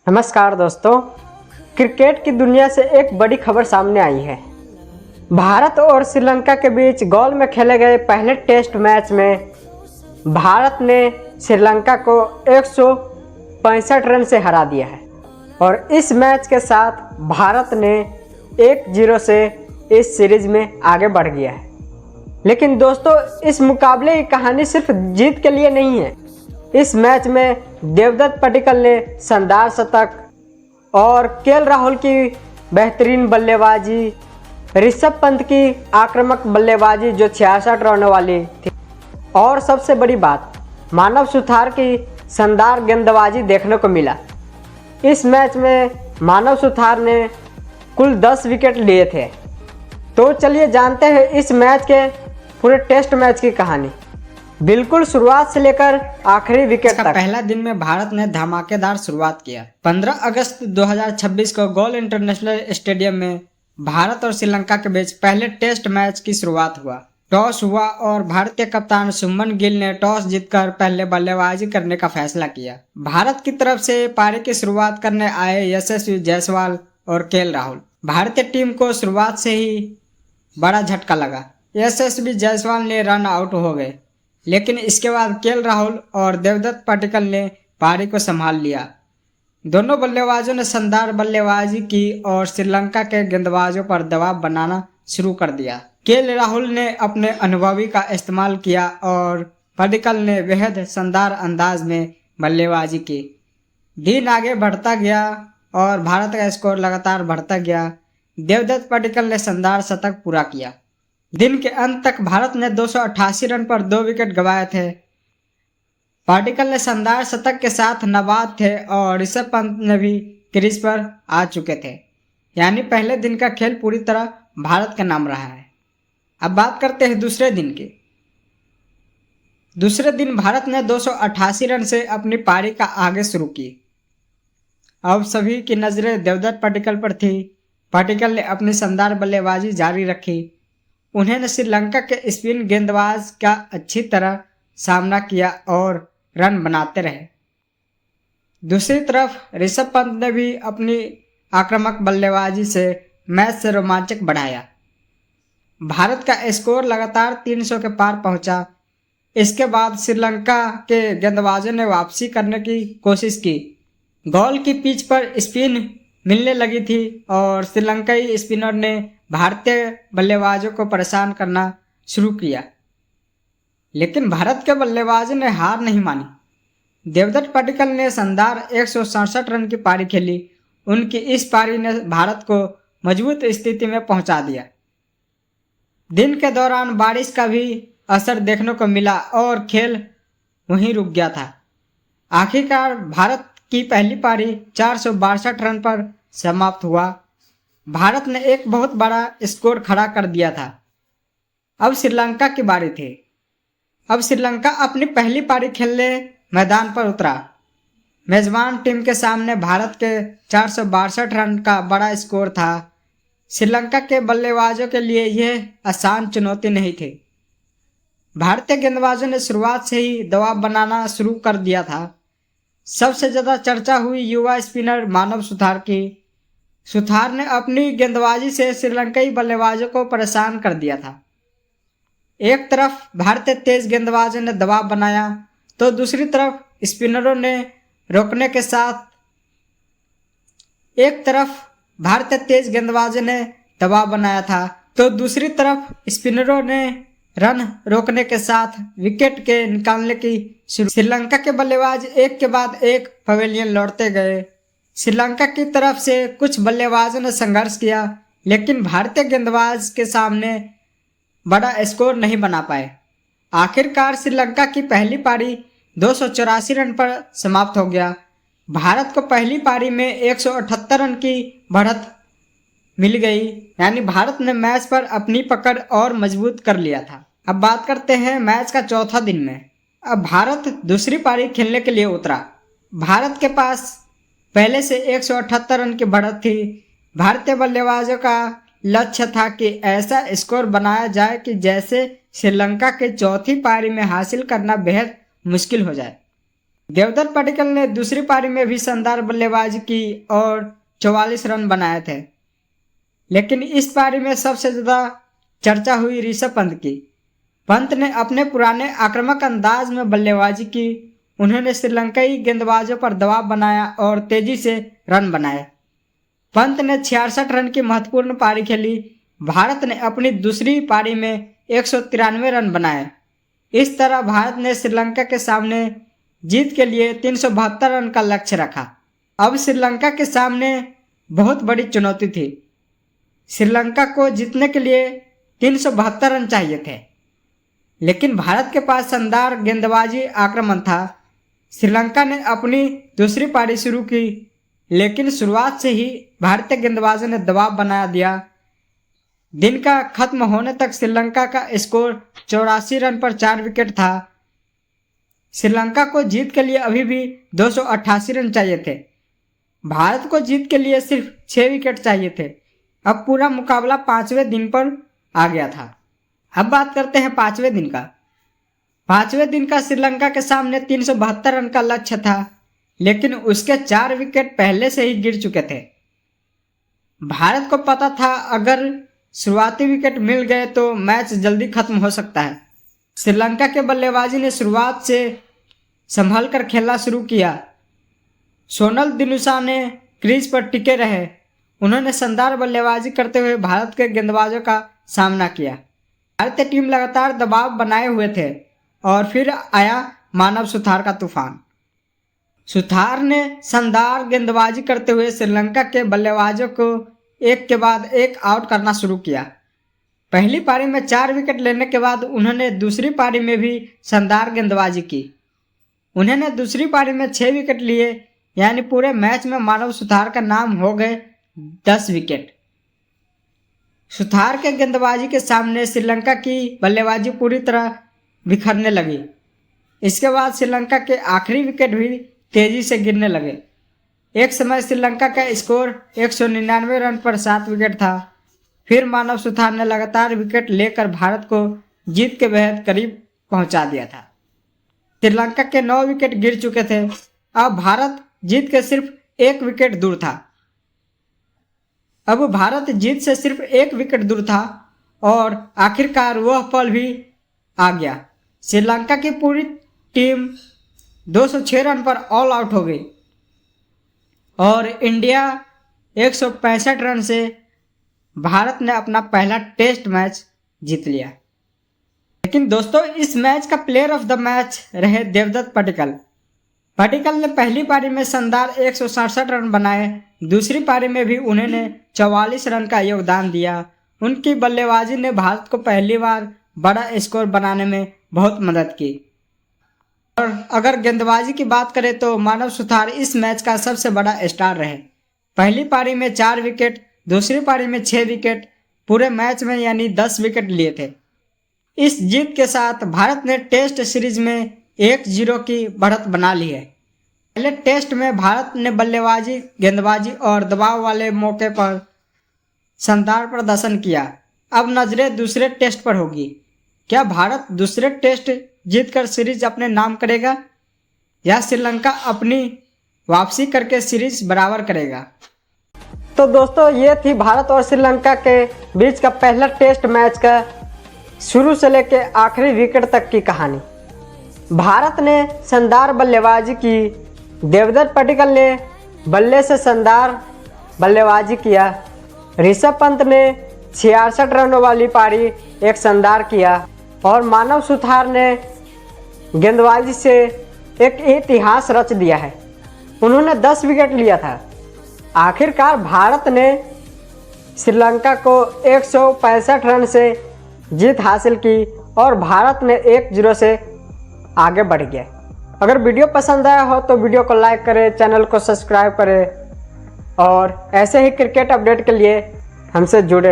नमस्कार दोस्तों, क्रिकेट की दुनिया से एक बड़ी खबर सामने आई है। भारत और श्रीलंका के बीच गौल में खेले गए पहले टेस्ट मैच में भारत ने श्रीलंका को 165 रन से हरा दिया है और इस मैच के साथ भारत ने 1-0 से इस सीरीज में आगे बढ़ गया है। लेकिन दोस्तों, इस मुकाबले की कहानी सिर्फ जीत के लिए नहीं है। इस मैच में देवदत्त पडिक्कल ने शानदार शतक और केएल राहुल की बेहतरीन बल्लेबाजी, ऋषभ पंत की आक्रामक बल्लेबाजी जो 66 रनों वाली थी, और सबसे बड़ी बात, मानव सुथार की शानदार गेंदबाजी देखने को मिला। इस मैच में मानव सुथार ने कुल 10 विकेट लिए थे। तो चलिए जानते हैं इस मैच के पूरे टेस्ट मैच की कहानी, बिल्कुल शुरुआत से लेकर आखिरी विकेट तक। पहला दिन में भारत ने धमाकेदार शुरुआत किया। 15 अगस्त 2026 को गौल इंटरनेशनल स्टेडियम में भारत और श्रीलंका के बीच पहले टेस्ट मैच की शुरुआत हुआ। टॉस हुआ और भारतीय कप्तान शुभमन गिल ने टॉस जीतकर पहले बल्लेबाजी करने का फैसला किया। भारत की तरफ से पारी की शुरुआत करने आए यशस्वी जायसवाल और केएल राहुल। भारतीय टीम को शुरुआत से ही बड़ा झटका लगा। यशस्वी जायसवाल ने रन आउट हो गए, लेकिन इसके बाद केएल राहुल और देवदत्त पडिक्कल ने पारी को संभाल लिया। दोनों बल्लेबाजों ने शानदार बल्लेबाजी की और श्रीलंका के गेंदबाजों पर दबाव बनाना शुरू कर दिया। केएल राहुल ने अपने अनुभवी का इस्तेमाल किया और पडिक्कल ने बेहद शानदार अंदाज में बल्लेबाजी की। दिन आगे बढ़ता गया और भारत का स्कोर लगातार बढ़ता गया। देवदत्त पडिक्कल ने शानदार शतक पूरा किया। दिन के अंत तक भारत ने 288 रन पर 2 विकेट गंवाए थे। पडिक्कल ने शानदार शतक के साथ नाबाद थे और ऋषभ पंत ने भी क्रीज पर आ चुके थे। यानी पहले दिन का खेल पूरी तरह भारत के नाम रहा है। अब बात करते हैं दूसरे दिन की। दूसरे दिन भारत ने 288 रन से अपनी पारी का आगे शुरू की। अब सभी की नजरें देवदत्त पडिक्कल पर थी। पडिक्कल ने अपनी शानदार बल्लेबाजी जारी रखी। उन्होंने श्रीलंका के स्पिन गेंदबाज का अच्छी तरह सामना किया और रन बनाते रहे। दूसरी तरफ ऋषभ पंत ने भी अपनी आक्रामक बल्लेबाजी से मैच से रोमांचक बढ़ाया। भारत का स्कोर लगातार 300 के पार पहुंचा। इसके बाद श्रीलंका के गेंदबाजों ने वापसी करने की कोशिश की। गौल की पिच पर स्पिन मिलने लगी थी और श्रीलंकाई स्पिनर ने भारतीय बल्लेबाजों को परेशान करना शुरू किया, लेकिन भारत के बल्लेबाजों ने हार नहीं मानी। देवदत्त पडिक्कल ने शानदार 167 रन की पारी खेली। उनकी इस पारी ने भारत को मजबूत स्थिति में पहुंचा दिया। दिन के दौरान बारिश का भी असर देखने को मिला और खेल वहीं रुक गया था। आखिरकार भारत की पहली पारी 462 रन पर समाप्त हुआ। भारत ने एक बहुत बड़ा स्कोर खड़ा कर दिया था। अब श्रीलंका की बारी थी। अब श्रीलंका अपनी पहली पारी खेलने मैदान पर उतरा। मेजबान टीम के सामने भारत के 462 रन का बड़ा स्कोर था। श्रीलंका के बल्लेबाजों के लिए यह आसान चुनौती नहीं थी। भारतीय गेंदबाजों ने शुरुआत से ही दबाव बनाना शुरू कर दिया था। सबसे ज़्यादा चर्चा हुई युवा स्पिनर मानव सुथार की। सुथार ने अपनी गेंदबाजी से श्रीलंकाई बल्लेबाजों को परेशान कर दिया था। एक तरफ भारतीय तेज गेंदबाजों ने दबाव बनाया तो दूसरी तरफ स्पिनरों ने रोकने के साथ एक तरफ भारतीय तेज गेंदबाजों ने दबाव बनाया था तो दूसरी तरफ स्पिनरों ने रन रोकने के साथ विकेट के निकालने की श्रीलंका के बल्लेबाज एक के बाद एक पवेलियन लौटते गए। श्रीलंका की तरफ से कुछ बल्लेबाजों ने संघर्ष किया, लेकिन भारतीय गेंदबाज के सामने बड़ा स्कोर नहीं बना पाए। आखिरकार श्रीलंका की पहली पारी 284 रन पर समाप्त हो गया। भारत को पहली पारी में 178 रन की बढ़त मिल गई, यानी भारत ने मैच पर अपनी पकड़ और मजबूत कर लिया था। अब बात करते हैं मैच का चौथा दिन में। अब भारत दूसरी पारी खेलने के लिए उतरा। भारत के पास पहले से 178 रन की बढ़त थी। भारतीय बल्लेबाजों का लक्ष्य था कि ऐसा स्कोर बनाया जाए कि जैसे श्रीलंका के चौथी पारी में हासिल करना बेहद मुश्किल हो जाए। देवदत्त पडिक्कल ने दूसरी पारी में भी शानदार बल्लेबाजी की और 44 रन बनाए थे, लेकिन इस पारी में सबसे ज़्यादा चर्चा हुई ऋषभ पंत की। पंत ने अपने पुराने आक्रामक अंदाज में बल्लेबाजी की। उन्होंने श्रीलंकाई गेंदबाजों पर दबाव बनाया और तेजी से रन बनाए। पंत ने 66 रन की महत्वपूर्ण पारी खेली। भारत ने अपनी दूसरी पारी में 193 रन बनाए। इस तरह भारत ने श्रीलंका के सामने जीत के लिए 372 रन का लक्ष्य रखा। अब श्रीलंका के सामने बहुत बड़ी चुनौती थी। श्रीलंका को जीतने के लिए 372 रन चाहिए थे, लेकिन भारत के पास शानदार गेंदबाजी आक्रमण था। श्रीलंका ने अपनी दूसरी पारी शुरू की, लेकिन शुरुआत से ही भारतीय गेंदबाजों ने दबाव बना दिया। दिन का खत्म होने तक श्रीलंका का स्कोर 84 रन पर 4 विकेट था। श्रीलंका को जीत के लिए अभी भी 288 रन चाहिए थे। भारत को जीत के लिए सिर्फ 6 विकेट चाहिए थे। अब पूरा मुकाबला 5वें दिन पर आ गया था। अब बात करते हैं 5वें दिन का। 5वें दिन का श्रीलंका के सामने 372 रन का लक्ष्य था, लेकिन उसके 4 विकेट पहले से ही गिर चुके थे। भारत को पता था अगर शुरुआती विकेट मिल गए तो मैच जल्दी खत्म हो सकता है। श्रीलंका के बल्लेबाजी ने शुरुआत से संभल कर खेलना शुरू किया। सोनल दिनुशा ने क्रीज पर टिके रहे। उन्होंने शानदार बल्लेबाजी करते हुए भारत के गेंदबाजों का सामना किया। भारतीय टीम लगातार दबाव बनाए हुए थे और फिर आया मानव सुथार का तूफान। सुथार ने शानदार गेंदबाजी करते हुए श्रीलंका के बल्लेबाजों को एक के बाद एक आउट करना शुरू किया। पहली पारी में 4 विकेट लेने के बाद उन्होंने दूसरी पारी में भी शानदार गेंदबाजी की। उन्होंने दूसरी पारी में 6 विकेट लिए, यानी पूरे मैच में मानव सुथार का नाम हो गए 10 विकेट। सुथार के गेंदबाजी के सामने श्रीलंका की बल्लेबाजी पूरी तरह बिखरने लगी। इसके बाद श्रीलंका के आखिरी विकेट भी तेजी से गिरने लगे। एक समय श्रीलंका का स्कोर 199 रन पर 7 विकेट था। फिर मानव सुथार ने लगातार विकेट लेकर भारत को जीत के बेहद करीब पहुंचा दिया था। श्रीलंका के 9 विकेट गिर चुके थे। अब भारत जीत के सिर्फ 1 विकेट दूर था। अब भारत जीत से सिर्फ 1 विकेट दूर था और आखिरकार वह पल भी आ गया। श्रीलंका की पूरी टीम 206 रन पर ऑल आउट हो गई और इंडिया 165 रन से भारत ने अपना पहला टेस्ट मैच जीत लिया। लेकिन दोस्तों, इस मैच का प्लेयर ऑफ द मैच रहे देवदत्त पडिक्कल। पडिक्कल ने पहली पारी में शानदार 167 रन बनाए। दूसरी पारी में भी उन्होंने 44 रन का योगदान दिया। उनकी बल्लेबाजी ने भारत को पहली बार बड़ा स्कोर बनाने में बहुत मदद की। और अगर गेंदबाजी की बात करें तो मानव सुथार इस मैच का सबसे बड़ा स्टार रहे। पहली पारी में 4 विकेट, दूसरी पारी में 6 विकेट, पूरे मैच में यानी 10 विकेट लिए थे। इस जीत के साथ भारत ने टेस्ट सीरीज में 1-0 की बढ़त बना ली है। पहले टेस्ट में भारत ने बल्लेबाजी, गेंदबाजी और दबाव वाले मौके पर शानदार प्रदर्शन किया। अब नजरें दूसरे टेस्ट पर होगी। क्या भारत दूसरे टेस्ट जीतकर सीरीज अपने नाम करेगा या श्रीलंका अपनी वापसी करके सीरीज बराबर करेगा? तो दोस्तों, ये थी भारत और श्रीलंका के बीच का पहला टेस्ट मैच का शुरू से लेकर आखिरी विकेट तक की कहानी। भारत ने शानदार बल्लेबाजी की। देवदत्त पडिक्कल ने बल्ले से शानदार बल्लेबाजी किया। ऋषभ पंत ने 66 रनों वाली पारी एक शानदार किया और मानव सुथार ने गेंदबाजी से एक इतिहास रच दिया है। उन्होंने 10 विकेट लिया था। आखिरकार भारत ने श्रीलंका को 165 रन से जीत हासिल की और भारत ने 1-0 से आगे बढ़ गया। अगर वीडियो पसंद आया हो तो वीडियो को लाइक करें, चैनल को सब्सक्राइब करें और ऐसे ही क्रिकेट अपडेट के लिए हमसे जुड़े रहें।